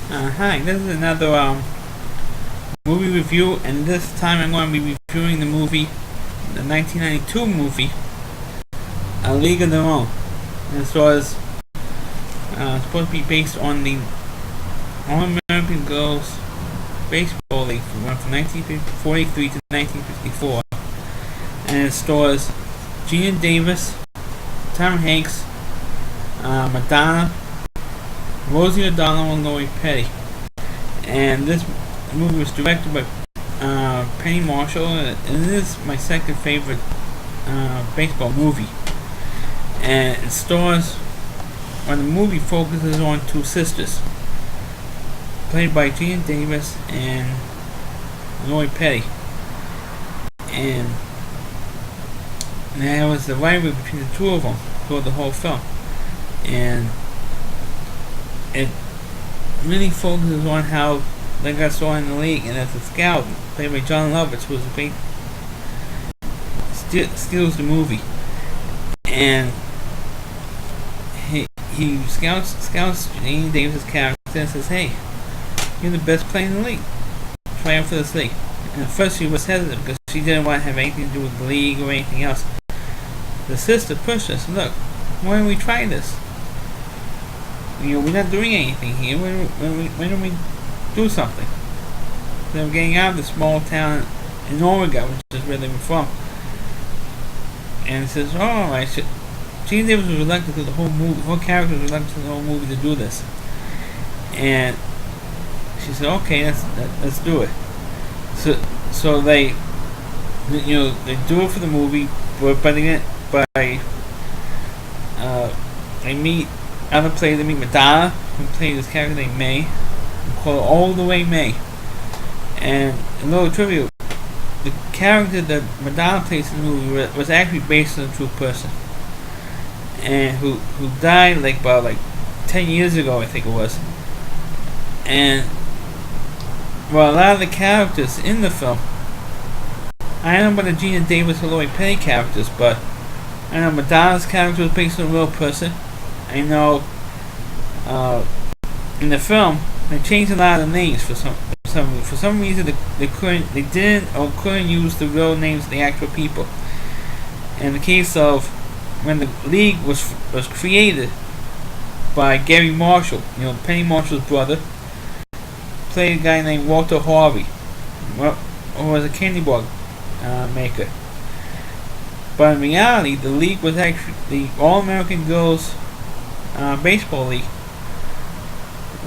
Hi, this is another movie review, and this time I'm going to be reviewing the 1992 movie, A League of Their Own. This was supposed to be based on the All-American Girls Baseball League from 1943 to 1954, and it stars Geena Davis, Tom Hanks, Madonna, Rosie O'Donnell, and Lori Petty. And this movie was directed by Penny Marshall, and it is my second favorite baseball movie. And it stars, the movie focuses on two sisters, played by Geena Davis and Lori Petty. And there was the rivalry between the two of them throughout the whole film. And it really focuses on how they got started in the league, and as a scout, played by John Lovitz, who was a great steals the movie, and he scouts Geena Davis' character and says, "Hey, you're the best player in the league. Try out for this league." And at first she was hesitant because she didn't want to have anything to do with the league or anything else. The sister pushed us. Look, why don't we try this? We're not doing anything here. Why don't we do something? They were getting out of the small town in Oregon, which is where they were from. And it says, "Oh, alright." Geena Davis was reluctant to the whole movie. Her character was reluctant to the whole movie to do this. And she said, "Okay, let's do it." So they do it for the movie, but they meet other players. They meet Madonna, who played this character named May. We call her All the Way May. And a little trivia: the character that Madonna plays in the movie was actually based on a true person, and who died about 10 years ago, I think it was. And a lot of the characters in the film, I don't know about the Geena Davis or Lori Petty characters, but I know Madonna's character was based on a real person. I know in the film they changed a lot of the names for some reason. They couldn't use the real names of the actual people. In the case of when the league was created by Gary Marshall, Penny Marshall's brother, played a guy named Walter Harvey, who was a candy bar maker. But in reality, the league was actually the All-American Girls Baseball League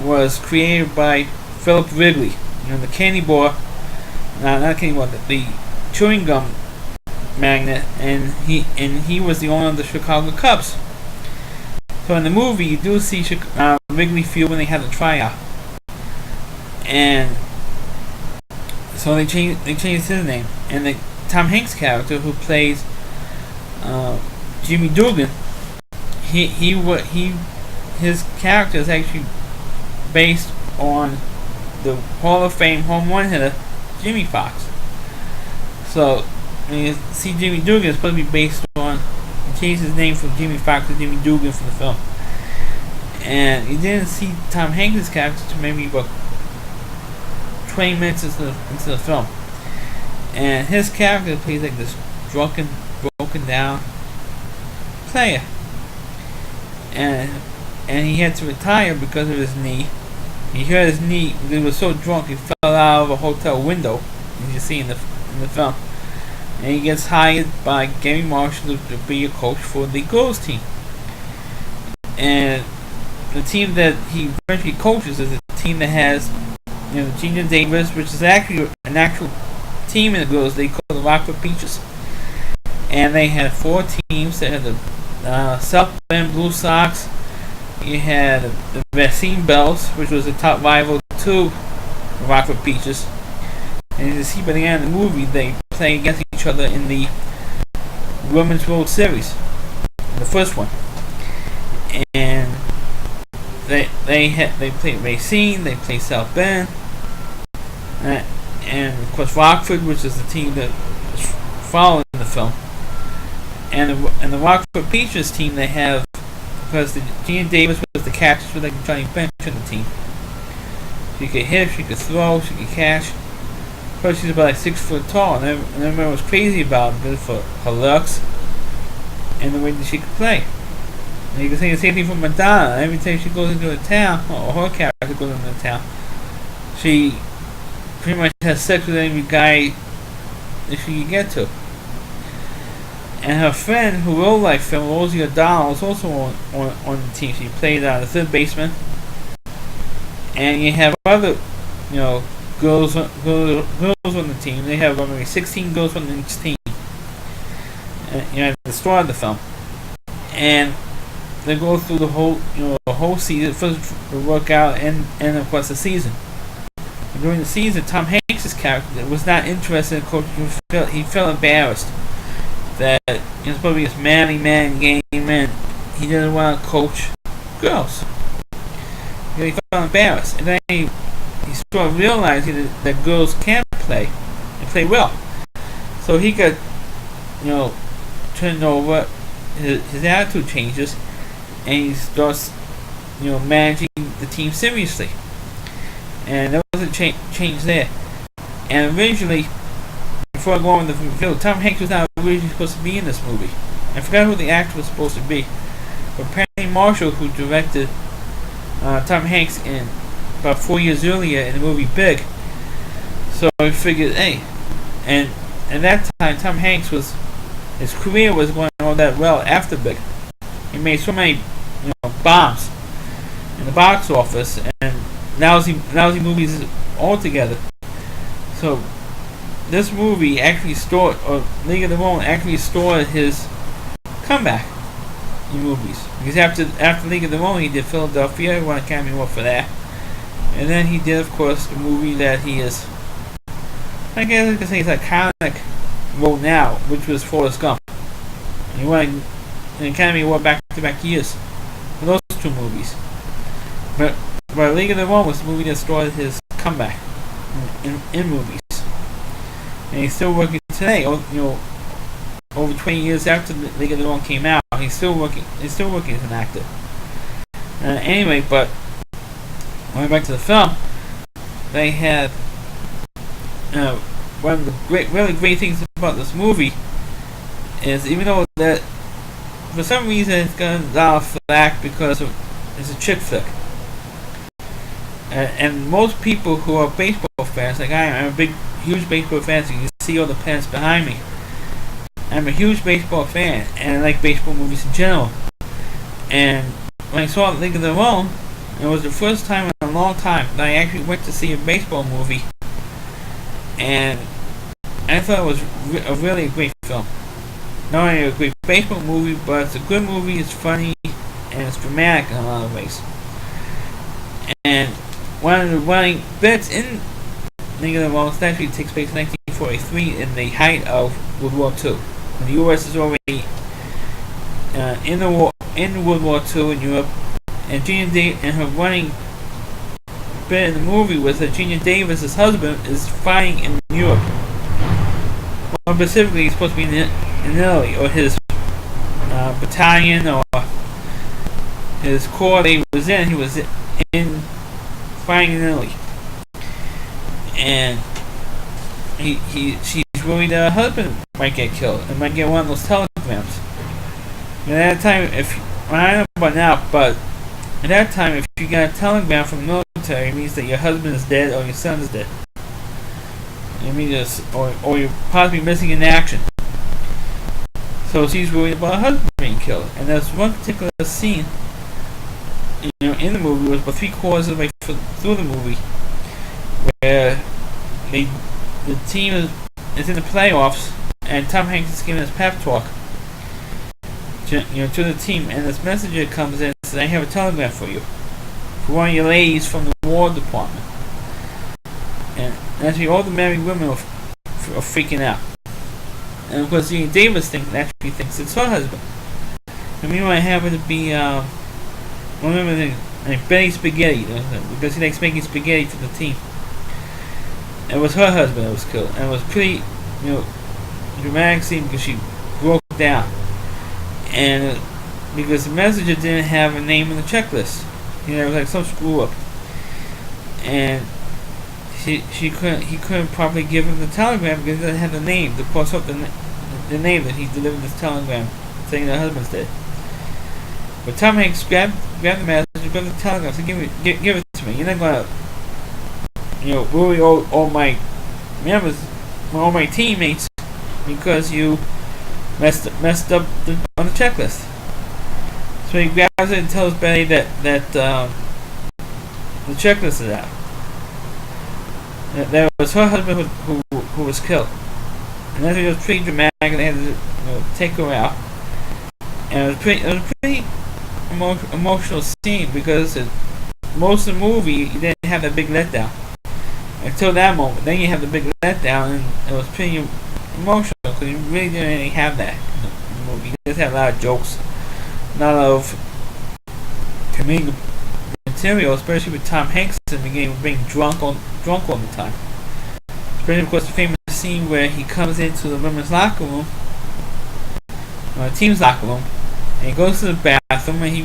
was created by Philip Wrigley, the candy bar, not candy bar, the chewing gum magnate, and he was the owner of the Chicago Cubs. So in the movie, you do see Wrigley Field when they had the tryout, and so they changed his name. And the Tom Hanks character, who plays Jimmy Dugan, his character is actually based on the Hall of Fame home run hitter Jimmy Fox. So when you see Jimmy Dugan, it's supposed to be based on. He changed his name from Jimmy Fox to Jimmy Dugan for the film. And you didn't see Tom Hanks' character until maybe about 20 minutes into the film. And his character plays like this drunken, broken down player. And he had to retire because of his knee. He hurt his knee because he was so drunk he fell out of a hotel window, as you see in the film. And he gets hired by Gary Marshall to be a coach for the girls team. And the team that he eventually coaches is a team that has Geena Davis, which is actually an actual team in the girls league called the Rockford Peaches. And they had 4 teams. They had the South Bend Blue Sox. You had the Racine Bells, which was the top rival to the Rockford Peaches. And you see by the end of the movie, they play against each other in the Women's World Series, the first one. And they play Racine, they play South Bend, and of course Rockford, which is the team that was following the film. And the Rockford Peaches team, they have, because Geena Davis was the catcher, so like Johnny Bench on the team. She could hit, she could throw, she could catch. Plus, she's about like 6 foot tall, and everyone was crazy about her because for her looks and the way that she could play. And you can say the same thing for Madonna. Every time she goes into a town, or her character goes into a town, she pretty much has sex with every guy that she can get to. And her friend, who wrote like film, Rosie O'Donnell, was also on the team. She played the third baseman. And you have other, girls on the team. They have maybe 16 girls on each team. At the start of the film, and they go through the whole season. First the workout and of course the season. And during the season, Tom Hanks' character was not interested in coaching. He felt embarrassed that he was supposed to be this manly man, gay man. He didn't want to coach girls. He felt embarrassed, and then he sort of realized that girls can play and play well. So he got turned over. His attitude changes, and he starts managing the team seriously. And there was a change there. And originally, before I go on with the film, Tom Hanks was not originally supposed to be in this movie. I forgot who the actor was supposed to be, but Penny Marshall, who directed Tom Hanks in about 4 years earlier in the movie Big, so I figured, hey, and at that time Tom Hanks his career was going all that well after Big. He made so many bombs in the box office and lousy movies altogether. So this movie actually League of Their Own actually restored his comeback in movies. Because after League of Their Own, he did Philadelphia. He won Academy Award for that. And then he did, of course, the movie that he is, I guess I could say, his iconic role now, which was Forrest Gump. And he won an Academy Award back-to-back years for those two movies. But League of Their Own was the movie that started his comeback in movies. And he's still working today. Over 20 years after League of Their Own came out, he's still working as an actor. Anyway, but going back to the film, they had one of the really great things about this movie is, even though that for some reason it's gotten a lot of flack because it's a chick flick, and most people who are baseball fans, like I am, I'm a huge baseball fan. So you can see all the pens behind me. I'm a huge baseball fan, and I like baseball movies in general. And when I saw League of Their Own, it was the first time in a long time that I actually went to see a baseball movie, and I thought it was a really great film. Not only a great baseball movie, but it's a good movie. It's funny and it's dramatic in a lot of ways. And one of the running bits in League of Their Own actually takes place in 1943, in the height of World War II. When the U.S. is already in World War II in Europe, and Geena Davis, and her running bit in the movie was that Geena Davis' husband is fighting in Europe. More specifically, he's supposed to be in Italy, or his battalion, or his corps that he was in. He was in fighting in Italy, and she's worried that her husband might get killed and might get one of those telegrams. And at that time, I don't know about now, but at that time, if you got a telegram from the military, it means that your husband is dead or your son is dead. It means or you're possibly missing in action. So she's worried about her husband being killed. And there's one particular scene, in the movie, was about 3/4 of the way through the movie, where the team is in the playoffs, and Tom Hanks is giving his pep talk to the team, and this messenger comes in and says, "I have a telegram for you, for one of your ladies from the War Department." And actually, all the married women are freaking out. And of course, Geena Davis actually thinks it's her husband. And meanwhile, it happened to be like Betty Spaghetti, because he likes making spaghetti for the team. It was her husband that was killed, and it was pretty, dramatic scene because she broke down, and because the messenger didn't have a name on the checklist, it was like some screw up, and he couldn't properly give him the telegram because he doesn't have the name to post up the name that he delivered this telegram saying that husband's dead. But Tom Hanks grabbed the message, grabbed the telegram, said, give it to me. You're not gonna, ruin all my members, all my teammates, because you messed up on the checklist. So he grabs it and tells Betty that the checklist is out. That was her husband who was killed. And that was pretty dramatic, and they had to take her out. And it was a pretty emotional scene because most of the movie you didn't have that big letdown until that moment. Then you have the big letdown, and it was pretty emotional because you really didn't really have that in the movie. You just had a lot of jokes, a lot of comedic material, especially with Tom Hanks in the game being drunk all the time. Especially, of course, the famous scene where he comes into the women's locker room, or the team's locker room, and he goes to the bathroom, and he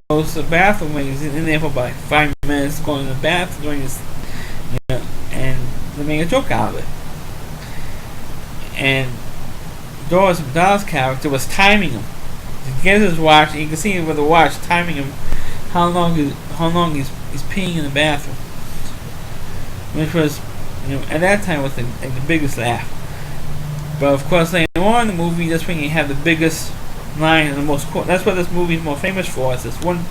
goes to the bathroom, and he's in there for about 5 minutes, going to the bathroom, doing this, and they make a joke out of it. And Madonna's character was timing him. He gets his watch, and you can see him with the watch timing him how long he's peeing in the bathroom, which was, at that time was the biggest laugh. But of course, later on in the movie, that's when you have the biggest line and the most. That's what this movie is more famous for. Is this one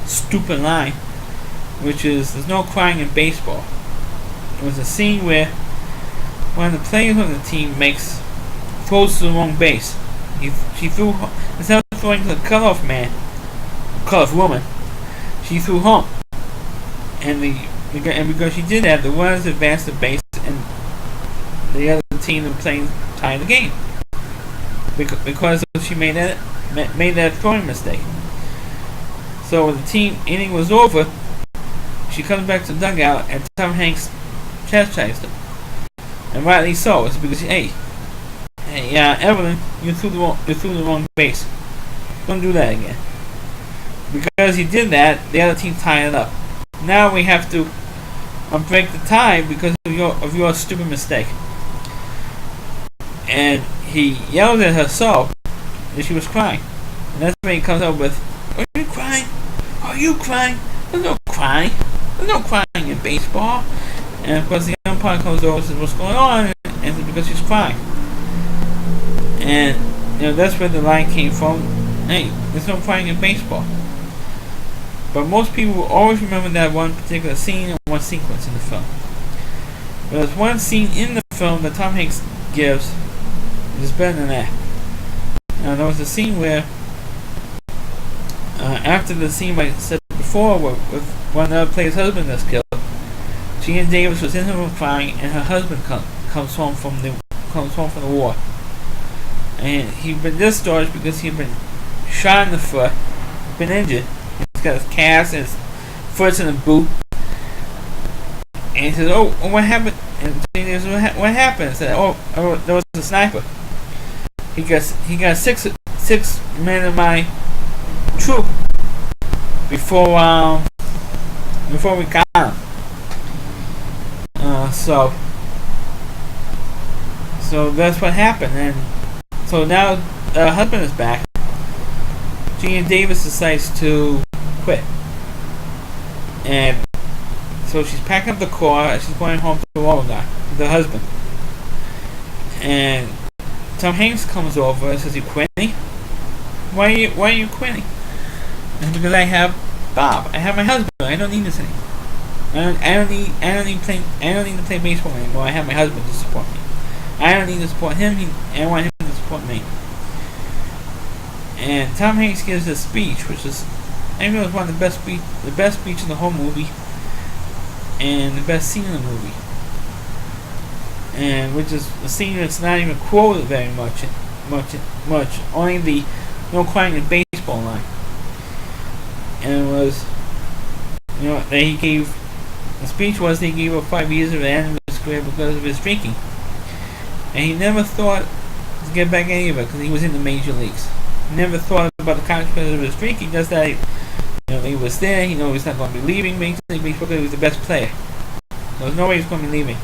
stupid line, which is "There's no crying in baseball." It was a scene where one of the players on the team throws to the wrong base. She threw, instead of throwing to the cutoff woman, she threw home. And because she did that, the runners advanced the base, and the other team that was playing tied the game because she made that throwing mistake. So when the team inning was over, she comes back to the dugout, and Tom Hanks chastised her, and rightly so. It's because Evelyn, you threw the wrong base. Don't do that again. Because he did that, the other team tied it up. Now we have to break the tie because of your stupid mistake. And he yelled at her so that she was crying. And that's when he comes up with, "Are you crying? Are you crying? There's no crying. There's no crying in baseball." And of course the umpire comes over and says, "What's going on?" And it's because she's crying. And that's where the line came from. Hey, there's no crying in baseball. But most people will always remember that one particular scene and one sequence in the film. But there's one scene in the film that Tom Hanks gives that is better than that. Now there was a scene where after the scene I said before with one of the other players' husband that's killed, Geena Davis was in her room crying, and her husband comes home from the war. And he'd been discharged because he'd been shot in the foot, been injured. He's got his cast and his foot's in a boot. And he says, "Oh, what happened?" And he says, "What happened?" I said, "Oh, there was a sniper. He got six men of my troop before we got him." So that's what happened, and so now the husband is back. Geena Davis decides to quit, and so she's packing up the car and she's going home to the husband. And Tom Hanks comes over and says, "You quitting? Why are you quitting?" And because I have Bob, I have my husband. I don't need this anymore. I don't need to play baseball anymore. I have my husband to support me. I don't need to support him. I want him to support me. And Tom Hanks gives this speech, which is, I think it was one of the best speech in the whole movie, and the best scene in the movie, and which is a scene that's not even quoted very much. Only the "no crying in baseball" line, and it was, that he gave. The speech was that he gave up 5 years of the end of his career because of his drinking, and he never thought to get back any of it because he was in the major leagues. Never thought about the consequences of his drinking. Just that, the he was there. He knew he was not going to be leaving Major League Baseball because he was the best player. There was no way he was going to be leaving.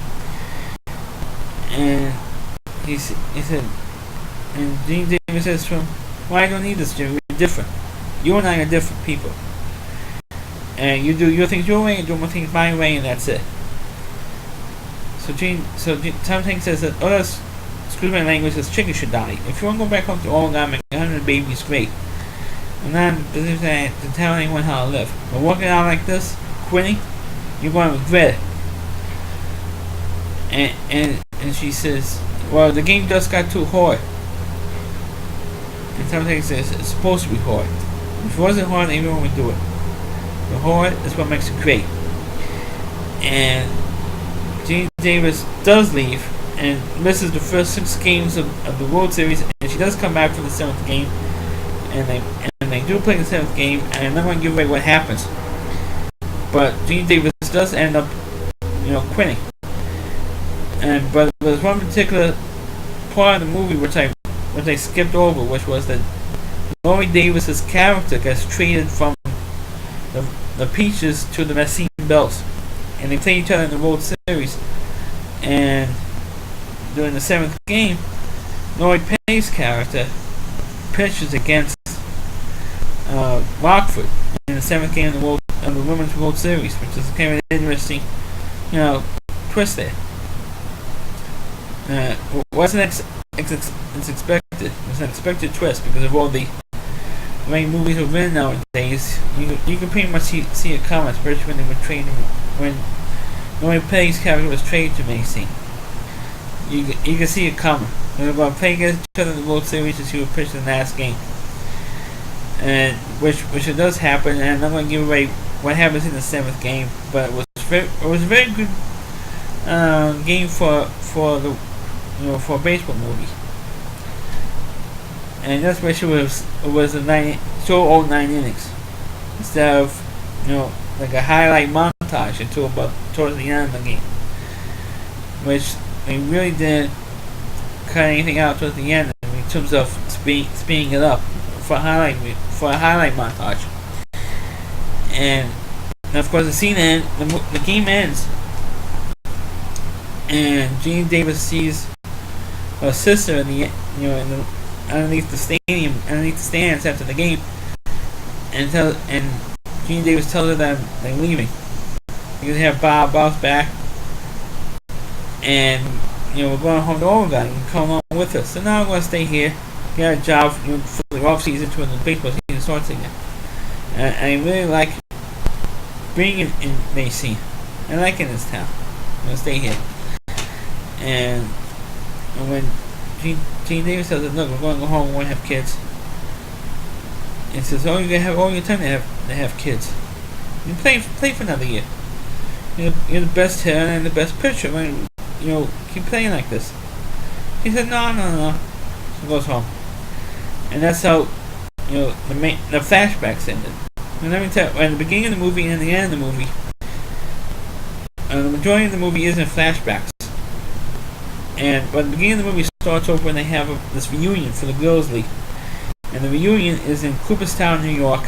And he said, and Geena Davis says to him, "Well, I don't need this, Jimmy. We're different. You and I are different people. And you do your things your way, and do my things my way, and that's it." So Tom Hanks says that, excuse my language, this chicken should die. If you want to go back home to Oregon, make 100 babies, great. I'm not in a position to tell anyone how to live. But walking out like this, quitting, you're going to regret it. And she says, "Well, the game just got too hard." And Tom Hanks says, "It's supposed to be hard. If it wasn't hard, anyone would do it. The hard is what makes it great." And Geena Davis does leave and misses the first 6 games of the World Series, and she does come back for the 7th game, and they do play the 7th game, and I'm not going to give away what happens, but Geena Davis does end up, quitting. But there's one particular part of the movie which I skipped over, which was that Laurie Davis's character gets traded from the Peaches to the Messine Bells, and they play each other in the World Series. And during the 7th game, Lloyd Pay's character pitches against Rockford in the 7th game of the Women's World Series, which is kind of an interesting, twist there. Wasn't expected. It was an unexpected twist because of all the way movies are written nowadays. You can pretty much see it coming, especially when they were traded, when Lloyd Pay's character was traded to Macy. You can see it coming. They're going to play against each other in the World Series and see who pitched in the last game, and which it does happen. And I'm not going to give away what happens in the 7th game, but it was a very good game for a baseball movie. And that's why it was all 9 innings instead of like a highlight montage until about towards the end of the game, which they really didn't cut anything out towards the end in terms of speeding it up for a highlight montage. And of course the scene ends, the game ends, and Geena Davis sees her sister underneath the stands after the game, and Geena Davis tells her that they're leaving. You can have Bob's back, and we're going home to Oregon. You can come along with us. So now I'm going to stay here, get a job for the off season until the baseball season starts again. And I really like being in Macy. I like it in this town. I'm going to stay here. And when Geena Davis says, "Look, we're going to go home. We want to have kids," and says, "Oh, you're going to have all your time to have kids. You play for another year. You're the best hitter and the best pitcher. Keep playing like this." He said, No. So goes home, and that's how the flashbacks ended. And let me tell you, at the beginning of the movie and the end of the movie, the majority of the movie is in flashbacks. But the beginning of the movie starts off when they have this reunion for the Girls League. And the reunion is in Cooperstown, New York,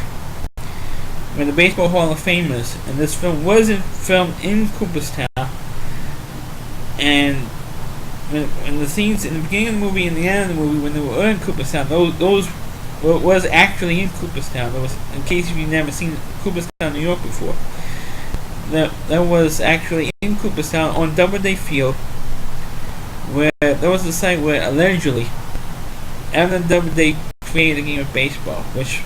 where the Baseball Hall of Fame is. And this film was filmed in Cooperstown. And when the scenes in the beginning of the movie and the end of the movie, when they were in Cooperstown, those was actually in Cooperstown. There was, in case you've never seen Cooperstown, New York before, that was actually in Cooperstown on Doubleday Field, where there was a site where allegedly Evan Doubleday created a game of baseball, which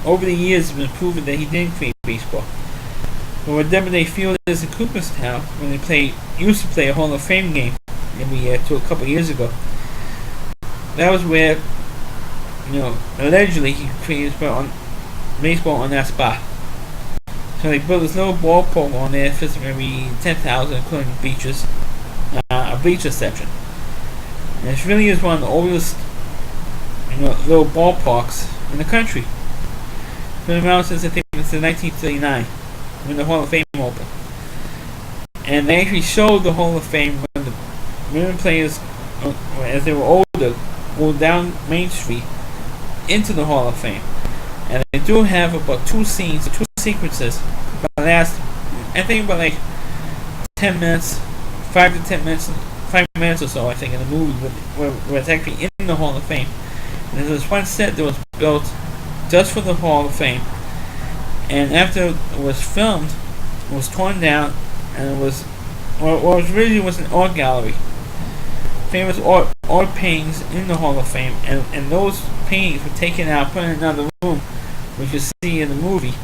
over the years has been proven that he didn't create baseball. But where Doubleday Field is in Cooperstown, when they used to play a Hall of Fame game every year till a couple of years ago, that was where allegedly he created baseball on that spot. So they built this little ballpark on there, fits maybe 10,000, including bleachers, a bleacher section. And it really is one of the oldest, little ballparks in the country. It's been around since I think it's 1939, when the Hall of Fame opened. And they actually showed the Hall of Fame when the women players, as they were older, go down Main Street into the Hall of Fame. And they do have about two scenes sequences. But last, I think about like 10 minutes, 5 to 10 minutes, 5 minutes or so, I think, in the movie where it's actually in the Hall of Fame. And there's this one set that was built just for the Hall of Fame. And after it was filmed, it was torn down, and it was, well, it really was an art gallery. Famous art paintings in the Hall of Fame, and those paintings were taken out, put in another room, which you see in the movie.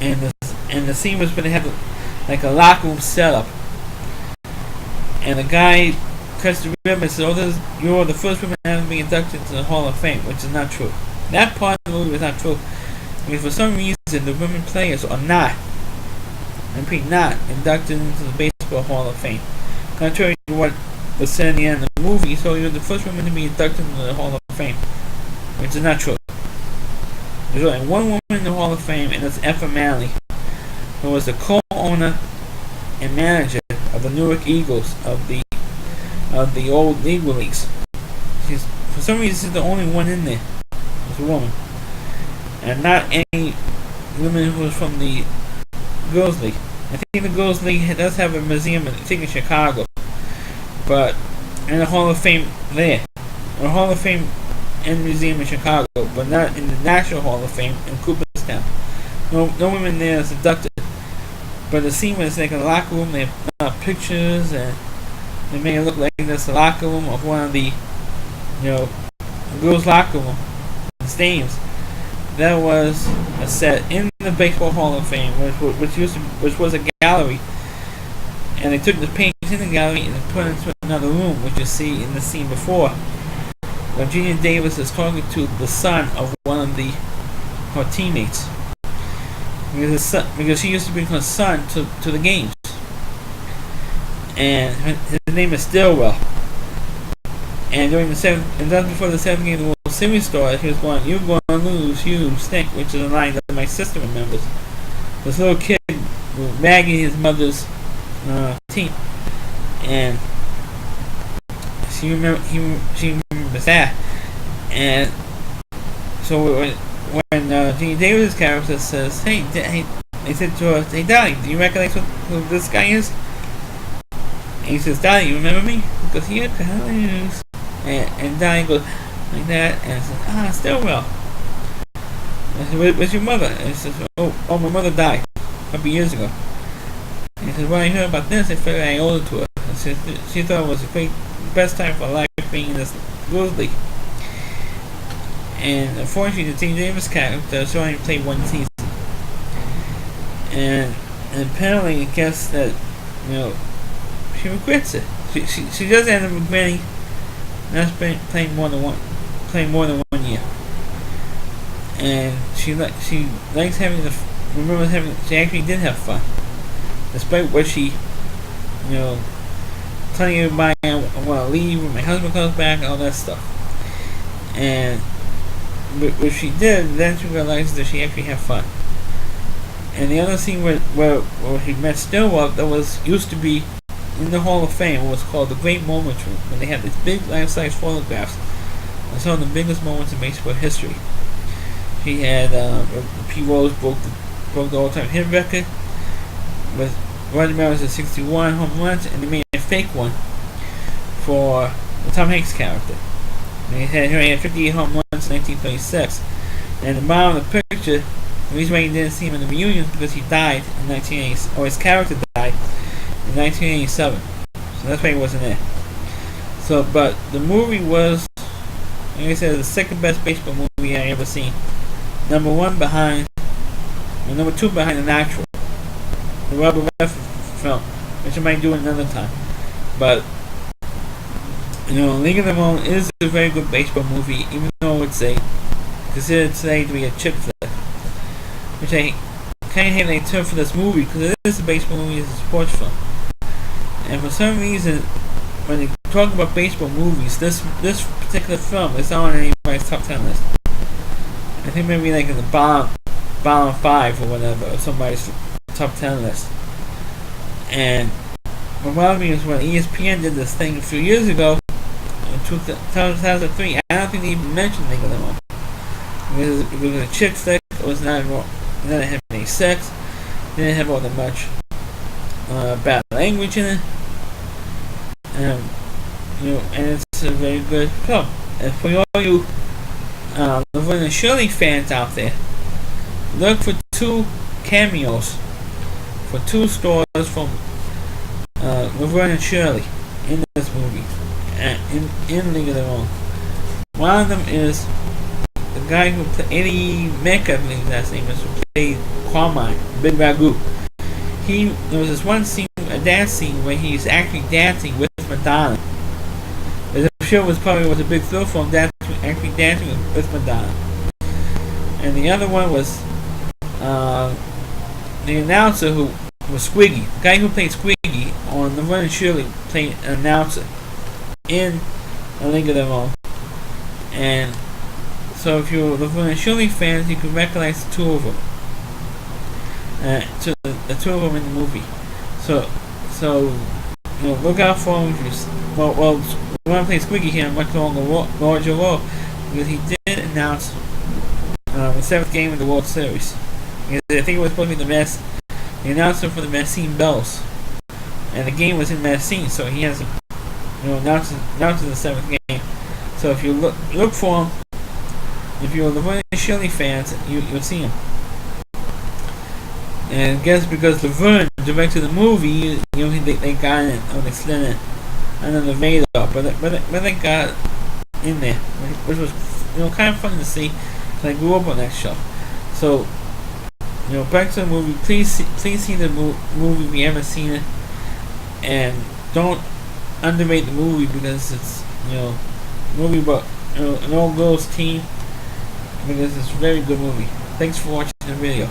And the scene was going to have like a locker room setup. And the guy cuts the ribbon and says, "Oh, you're the first woman to ever be inducted to the Hall of Fame," which is not true. That part of the movie is not true. Because for some reason, the women players are not inducted into the Baseball Hall of Fame. Contrary to what was said in the end of the movie, so you're the first woman to be inducted into the Hall of Fame, which is not true. There's only one woman in the Hall of Fame, and it's Effa Manley, who was the co-owner and manager of the Newark Eagles of the old Negro Leagues. For some reason, she's the only one in there. It's a woman, and not any woman who was from the Girls League. I think the Girls League does have a museum, I think, in Chicago, but in the Hall of Fame there, the Hall of Fame and museum in Chicago, but not in the National Hall of Fame in Cooperstown. No women there is inducted. But the scene was like a locker room. They have pictures, and they made it look like this locker room of one of the, girls' locker room stadiums. That was a set in the Baseball Hall of Fame, which was a gallery, and they took the paintings in the gallery and put it into another room, which you see in the scene before, when Geena Davis is talking to the son of one of her teammates, because she used to bring her son to the games, and his name is Stillwell. And during the seventh, and just before the seventh game of the World Series started, he was going, "You're going to lose, you stink," which is a line that my sister remembers. This little kid was bagging his mother's team, and she remembers that. And so when Geena Davis' character says, "Hey," they said to her, "Hey, Dolly, do you recognize who this guy is?" And he says, "Dolly, you remember me?" He goes, "Yeah, Dolly." And Dolly goes like that, and says, Stillwell. I said, "Where's your mother?" And he says, "Oh, my mother died a couple years ago." And he says, "When I heard about this, I figured I owed it to her." I said, she thought it was the best time for life being in this Girls League. And unfortunately, the Geena Davis character only played one season. And apparently, I guess that, she regrets it. She does end up regretting not playing more than 1 year. And she likes having she actually did have fun, despite what she, telling everybody, "I want to leave when my husband comes back," and all that stuff. And what she did, then she realized that she actually had fun. And the other scene where he met Stillwell, that used to be in the Hall of Fame, was called the Great Moments Room, when they had these big life-size photographs of some of the biggest moments in baseball history. She had P. Rose broke the all-time hit record with Roger Maris's 61 home runs, and they made a fake one for the Tom Hanks character. And he had 58 home runs in 1936. And at the bottom of the picture, the reason why you didn't see him in the reunion is because he died in 1980, or his character died in 1987. So that's why he wasn't there. So, but the movie was, like I said, the second best baseball movie I ever seen. Number 2 behind The Natural, the Robert Redford film, which I might do another time. But League of Their Own is a very good baseball movie, even though it's considered today to be a chick flick, which I kind of hate the term for this movie, because it is a baseball movie, it's a sports film. And for some reason, when they talk about baseball movies, this particular film is not on anybody's top 10 list. I think maybe like in the bottom 5 or whatever, or somebody's top 10 list. And what bothered me is when ESPN did this thing a few years ago, in 2003, I don't think they even mentioned League of Their Own. Because it was a chick flick, it was not didn't have any sex, didn't have all that much bad language in it, and and it's a very good film. And for all you Laverne and Shirley fans out there, look for 2 cameos for 2 stores from Laverne and Shirley in this movie, in League of Their Own. One of them is the guy who played Eddie Mecca, I believe his name is, who played Carmine, Big Ragu. There was this one scene, a dance scene, where he's actually dancing with Madonna. The show was a big thrill for him, actually dancing with Madonna. And the other one was the announcer who was Squiggy. The guy who played Squiggy on Laverne and Shirley played an announcer in A League of Their Own. And so if you're Laverne and Shirley fans, you can recognize the 2 of them. The 2 of them in the movie. So look out for him. Well, the one who plays Squiggy here much larger role, because he did announce the 7th game of the World Series. Because I think it was supposed to be the announcer for the Messine Bells, and the game was in Messine, so he has announces the 7th game. So if you look for him, if you're the Laverne and Shirley fans, you'll see him. And I guess because Laverne directed the movie, they got it, or they slid it under the radar, but they got it in there, which was kind of fun to see. I grew up on that show. So back to the movie. Please see the movie if you haven't seen it, and don't underrate the movie, because it's movie about an all girls team, because it's a very good movie. Thanks for watching the video.